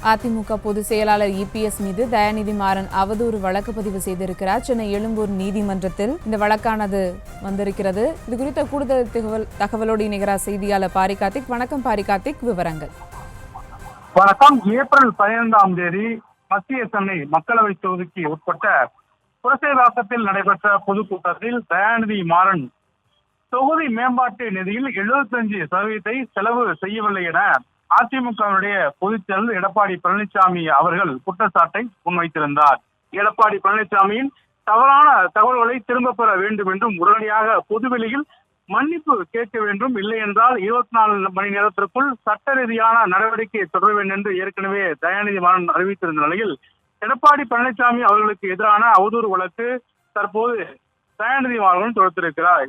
அதிமுக பொதுச் செயலாளர் இபிஎஸ் மீது தயாநிதி மாறன் அவதூறு வழக்கு பதிவு செய்திருக்கிறார். சென்னை எழும்பூர் நீதிமன்றத்தில் இந்த வழக்கானது வந்திருக்கிறது. இது குறித்த கூடுதல் தகவலோடு இணைகிறார் செய்தியாளர் பாரி கார்த்திக். வணக்கம் பாரி கார்த்திக், விவரங்கள். வணக்கம். ஏப்ரல் 15ஆம் தேதி மத்திய சென்னை மக்களவை தொகுதிக்கு உட்பட்ட புரசைவாக்கத்தில் நடைபெற்ற பொதுக்கூட்டத்தில் தயாநிதி மாறன் தொகுதி மேம்பாட்டு நிதியில் 75% செலவு செய்யவில்லை என அதிமுகவினுடைய பொதுச் செயலர் எடப்பாடி பழனிசாமி அவர்கள் குற்றச்சாட்டை முன்வைத்திருந்தார். எடப்பாடி பழனிசாமியின் தவறான தகவல்களை திரும்ப பெற வேண்டும் என்றும் உடனடியாக பொதுவெளியில் மன்னிப்பு கேட்க வேண்டும், இல்லை என்றால் 24 மணி நேரத்திற்குள் சட்ட ரீதியான நடவடிக்கை தொடர வேண்டும் என்று ஏற்கனவே தயாநிதி மாறன் அறிவித்திருந்த நிலையில் எடப்பாடி பழனிசாமி அவர்களுக்கு எதிரான அவதூறு வழக்கு தற்போது தயாநிதி மாறன் தொடுத்திருக்கிறார்.